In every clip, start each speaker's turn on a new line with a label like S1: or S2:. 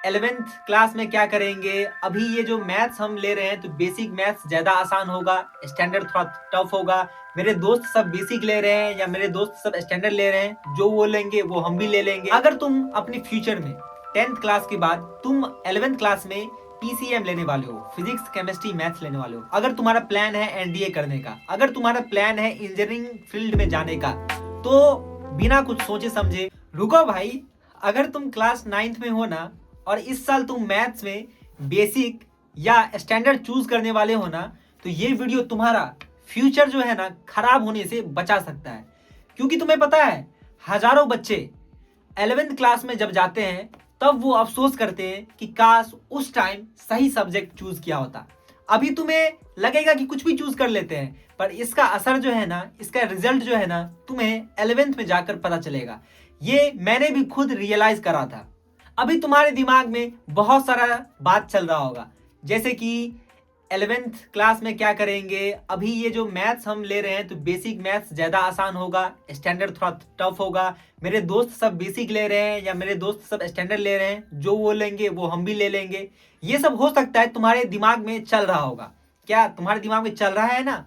S1: 11th class में क्या करेंगे। अभी ये जो मैथ्स हम ले रहे हैं तो बेसिक मैथ्स ज्यादा आसान होगा, स्टैंडर्ड थोड़ा टफ होगा। मेरे दोस्त सब बेसिक ले रहे हैं या मेरे दोस्त सब स्टैंडर्ड ले रहे हैं, जो वो लेंगे वो हम भी ले लेंगे। अगर तुम अपनी फ्यूचर में 10th क्लास के बाद तुम 11th क्लास में पीसीएम लेने वाले हो, फिजिक्स केमिस्ट्री मैथ्स लेने वाले हो, अगर तुम्हारा प्लान है एनडीए करने का, अगर तुम्हारा प्लान है इंजीनियरिंग फील्ड में जाने का, तो बिना कुछ सोचे समझे रुको भाई। अगर तुम क्लास 9th में हो ना और इस साल तुम मैथ्स में बेसिक या स्टैंडर्ड चूज करने वाले हो ना, तो ये वीडियो तुम्हारा फ्यूचर जो है ना खराब होने से बचा सकता है। क्योंकि तुम्हें पता है हजारों बच्चे 11th क्लास में जब जाते हैं तब वो अफसोस करते हैं कि काश उस टाइम सही सब्जेक्ट चूज किया होता। अभी तुम्हें लगेगा कि कुछ भी चूज कर लेते हैं, पर इसका असर जो है ना, इसका रिजल्ट जो है ना, तुम्हें 11th में जाकर पता चलेगा। ये मैंने भी खुद रियलाइज करा था। अभी तुम्हारे दिमाग में बहुत सारा बात चल रहा होगा, जैसे कि 11th क्लास में क्या करेंगे। अभी ये जो मैथ्स हम ले रहे हैं तो बेसिक मैथ्स ज्यादा आसान होगा, स्टैंडर्ड थोड़ा टफ होगा। मेरे दोस्त सब बेसिक ले रहे हैं या मेरे दोस्त सब स्टैंडर्ड ले रहे हैं, जो वो लेंगे वो हम भी ले लेंगे। ये सब हो सकता है तुम्हारे दिमाग में चल रहा होगा। क्या तुम्हारे दिमाग में चल रहा है ना?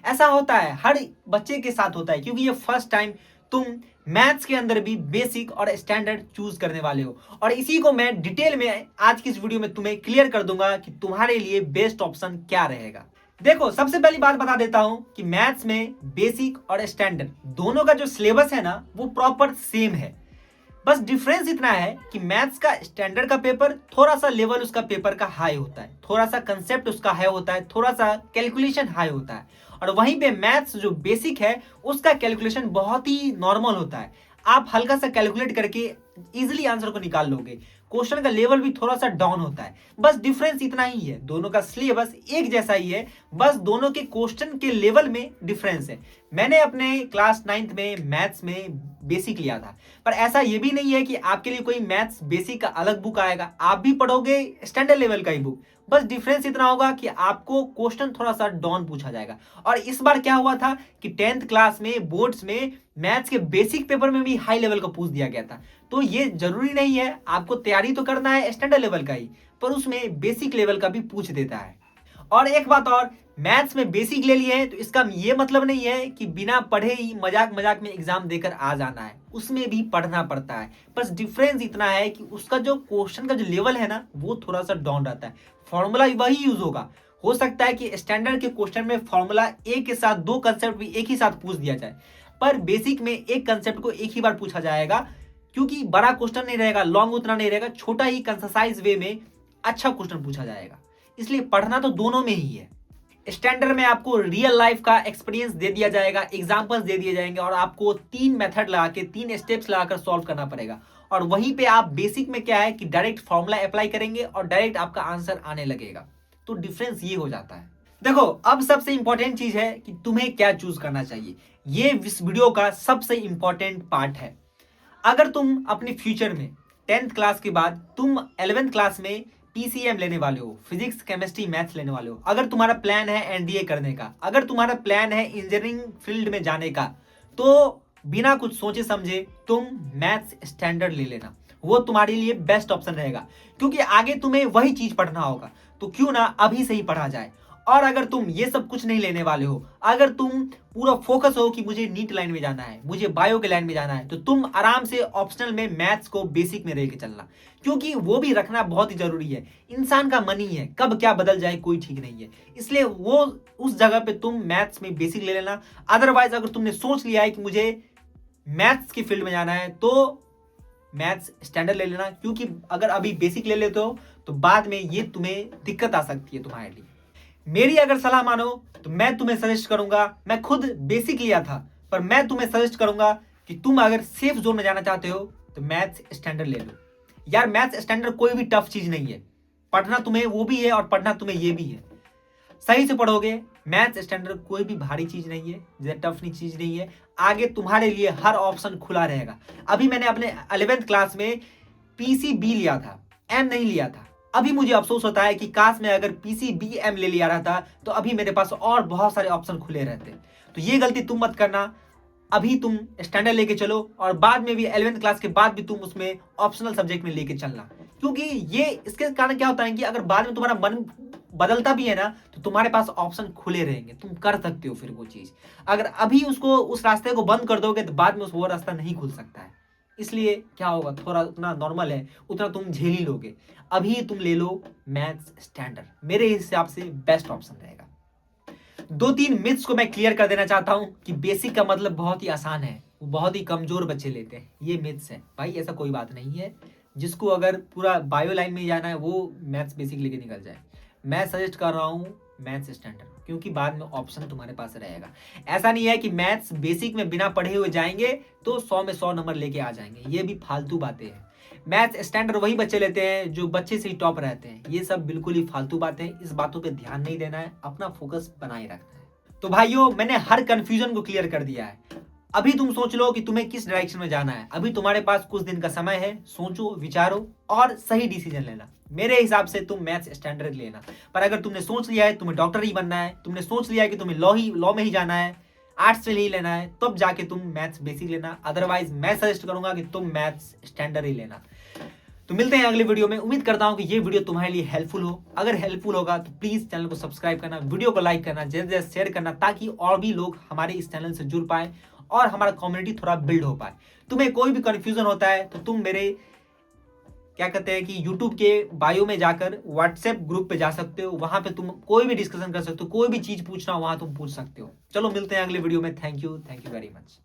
S1: ऐसा होता है, हर बच्चे के साथ होता है, क्योंकि ये फर्स्ट टाइम तुम मैथ्स के अंदर भी बेसिक और स्टैंडर्ड चूज करने वाले हो। और इसी को मैं डिटेल में आज की इस वीडियो में तुम्हें क्लियर कर दूंगा कि तुम्हारे लिए बेस्ट ऑप्शन क्या रहेगा। देखो, सबसे पहली बात बता देता हूं कि मैथ्स में बेसिक और स्टैंडर्ड दोनों का जो सिलेबस है ना वो प्रॉपर सेम है। बस डिफरेंस इतना है कि मैथ्स का स्टैंडर्ड का पेपर थोड़ा सा लेवल उसका पेपर का हाई होता है, थोड़ा सा कंसेप्ट उसका हाई होता है, थोड़ा सा कैलकुलेशन हाई होता है। और वहीं पे मैथ्स जो बेसिक है उसका कैलकुलेशन बहुत ही नॉर्मल होता है। आप हल्का सा कैलकुलेट करके इजीली आंसर को निकाल लोगे। क्वेश्चन का लेवल भी थोड़ा सा डाउन होता है। बस डिफरेंस इतना ही है, दोनों का सिलेबस एक जैसा ही है, बस दोनों के क्वेश्चन के लेवल में डिफरेंस है। मैंने अपने क्लास 9th में मैथ्स में बेसिक लिया था, पर ऐसा ये भी नहीं है कि आपके लिए कोई मैथ्स बेसिक का अलग बुक आएगा, आप भी पढ़ोगे स्टैंडर्ड लेवल का ही बुक। बस डिफरेंस इतना होगा कि आपको क्वेश्चन थोड़ा सा डाउन पूछा जाएगा। और इस बार क्या हुआ था कि 10th क्लास में बोर्ड्स में मैथ्स के बेसिक पेपर में भी हाई लेवल का पूछ दिया गया था। तो ये जरूरी नहीं है, आपको तैयारी तो करना है स्टैंडर्ड लेवल का ही, पर उसमें बेसिक लेवल का भी पूछ देता है। और एक बात और, मैथ्स में बेसिक ले लिए हैं तो इसका ये मतलब नहीं है कि बिना पढ़े ही मजाक मजाक में एग्जाम देकर आ जाना है, उसमें भी पढ़ना पड़ता है। बस डिफरेंस इतना है कि उसका जो क्वेश्चन का जो लेवल है ना वो थोड़ा सा डाउन रहता है, फॉर्मूला वही यूज होगा। हो सकता है कि स्टैंडर्ड के क्वेश्चन में फॉर्मूला एक के साथ दो कंसेप्ट भी एक ही साथ पूछ दिया जाए, पर बेसिक में एक कंसेप्ट को एक ही बार पूछा जाएगा, क्योंकि बड़ा क्वेश्चन नहीं रहेगा, लॉन्ग उतना नहीं रहेगा, छोटा ही कंसाइज वे में अच्छा क्वेश्चन पूछा जाएगा। इसलिए पढ़ना तो दोनों में ही है। स्टैंडर्ड में आपको रियल लाइफ का एक्सपीरियंस दे दिया जाएगा, एग्जांपल्स दे दिए जाएंगे और आपको 3 मेथड लगा के 3 स्टेप्स लगाकर सॉल्व करना पड़ेगा। और वहीं पे आप बेसिक में क्या है कि डायरेक्ट फॉर्मूला अप्लाई करेंगे और डायरेक्ट आपका आंसर आने लगेगा। तो डिफरेंस ये हो जाता है। देखो, अब सबसे इंपॉर्टेंट चीज है कि तुम्हें क्या चूज करना चाहिए। ये इस वीडियो का सबसे इंपॉर्टेंट पार्ट है। अगर तुम अपने फ्यूचर में 10th क्लास के बाद तुम 11th क्लास में पीसीएम लेने वाले हो, फिजिक्स केमिस्ट्री मैथ्स लेने वाले हो, अगर तुम्हारा प्लान है एनडीए करने का, अगर तुम्हारा प्लान है इंजीनियरिंग फील्ड में जाने का, तो बिना कुछ सोचे समझे तुम मैथ्स स्टैंडर्ड ले लेना। वो तुम्हारे लिए बेस्ट ऑप्शन रहेगा, क्योंकि आगे तुम्हें वही चीज पढ़ना होगा, तो क्यों ना अभी से ही पढ़ा जाए। और अगर तुम ये सब कुछ नहीं लेने वाले हो, अगर तुम पूरा फोकस हो कि मुझे नीट लाइन में जाना है, मुझे बायो के लाइन में जाना है, तो तुम आराम से ऑप्शनल में मैथ्स को बेसिक में रह के चलना, क्योंकि वो भी रखना बहुत ही जरूरी है। इंसान का मन ही है, कब क्या बदल जाए कोई ठीक नहीं है। इसलिए वो उस जगह पे तुम मैथ्स में बेसिक ले लेना। अदरवाइज अगर तुमने सोच लिया है कि मुझे मैथ्स की फील्ड में जाना है तो मैथ्स स्टैंडर्ड ले लेना, क्योंकि अगर अभी बेसिक ले लेते हो तो बाद में ये तुम्हें दिक्कत आ सकती है तुम्हारे लिए। मेरी अगर सलाह मानो तो मैं तुम्हें सजेस्ट करूंगा, मैं खुद बेसिक लिया था, पर मैं तुम्हें सजेस्ट करूंगा कि तुम अगर सेफ जोन में जाना चाहते हो तो मैथ्स स्टैंडर्ड ले लो। यार, मैथ्स स्टैंडर्ड कोई भी टफ चीज नहीं है, पढ़ना तुम्हें वो भी है और पढ़ना तुम्हें ये भी है। सही से पढ़ोगे, मैथ्स स्टैंडर्ड कोई भी भारी चीज नहीं है, ज्यादा टफ चीज नहीं है। आगे तुम्हारे लिए हर ऑप्शन खुला रहेगा। अभी मैंने अपने 11th क्लास में पीसीबी लिया था, एम नहीं लिया था। अभी मुझे अफसोस होता है कि काश मैं अगर पीसीबीएम ले लिया रहता तो अभी मेरे पास और बहुत सारे ऑप्शन खुले रहते। तो ये गलती तुम मत करना। अभी तुम स्टैंडर्ड लेके चलो और बाद में भी 11th क्लास के बाद भी तुम उसमें ऑप्शनल सब्जेक्ट में लेके चलना। क्योंकि ये इसके कारण क्या होता है कि अगर बाद में तुम्हारा मन बदलता भी है ना, तो तुम्हारे पास ऑप्शन खुले रहेंगे, तुम कर सकते हो फिर वो चीज। अगर अभी उसको उस रास्ते को बंद कर दोगे तो बाद में वो रास्ता नहीं खुल सकता है। इसलिए क्या होगा, थोड़ा उतना नॉर्मल है उतना तुम झेल ही लोगे। अभी तुम ले लो मैथ्स स्टैंडर्ड, मेरे हिसाब से बेस्ट ऑप्शन रहेगा। दो तीन मिथ्स को मैं क्लियर कर देना चाहता हूं कि बेसिक का मतलब बहुत ही आसान है, वो बहुत ही कमजोर बच्चे लेते हैं, ये मिथ्स है भाई, ऐसा कोई बात नहीं है। जिसको अगर पूरा बायो लाइन में जाना है वो मैथ्स बेसिक लेके निकल जाए। मैं सजेस्ट कर रहा हूँ मैथ्स स्टैंडर्ड, क्योंकि बाद में ऑप्शन तुम्हारे पास रहेगा। ऐसा नहीं है कि मैथ्स बेसिक में बिना पढ़े हुए जाएंगे तो 100 में 100 नंबर लेके आ जाएंगे, ये भी फालतू बातें हैं। मैथ्स स्टैंडर्ड वही बच्चे लेते हैं जो बच्चे से ही टॉप रहते हैं, ये सब बिल्कुल ही फालतू बातें हैं, इस बातों पे ध्यान नहीं देना है, अपना फोकस बनाए रखना है। तो भाइयों, मैंने हर कंफ्यूजन को क्लियर कर दिया है। अभी तुम सोच लो कि तुम्हें किस डायरेक्शन में जाना है। अभी तुम्हारे पास कुछ दिन का समय है, सोचो विचारो और सही डिसीजन लेना। मेरे हिसाब से तुम मैथ्स स्टैंडर्ड लेना। पर अगर तुमने सोच लिया है तुम्हें डॉक्टर ही बनना है, तुमने सोच लिया है कि तुम्हें लॉ में ही जाना है, आर्ट्स से ही लेना है, तब जाके तुम मैथ्स बेसिक लेना। अदरवाइज मैं सजेस्ट करूंगा कि तुम मैथ्स स्टैंडर्ड ही लेना। तो मिलते हैं अगले वीडियो में। उम्मीद करता हूं कि ये वीडियो तुम्हारे लिए हेल्पफुल हो। अगर हेल्पफुल होगा तो प्लीज चैनल को सब्सक्राइब करना, वीडियो को लाइक करना, ज्यादा से ज्यादा शेयर करना, ताकि और भी लोग हमारे इस चैनल से जुड़ पाए और हमारा कम्युनिटी थोड़ा बिल्ड हो पाए। तुम्हें कोई भी कंफ्यूजन होता है तो तुम मेरे क्या कहते हैं कि यूट्यूब के बायो में जाकर व्हाट्सएप ग्रुप पे जा सकते हो, वहां पे तुम कोई भी डिस्कशन कर सकते हो, कोई भी चीज पूछना वहां तुम पूछ सकते हो। चलो मिलते हैं अगले वीडियो में। Thank you very much.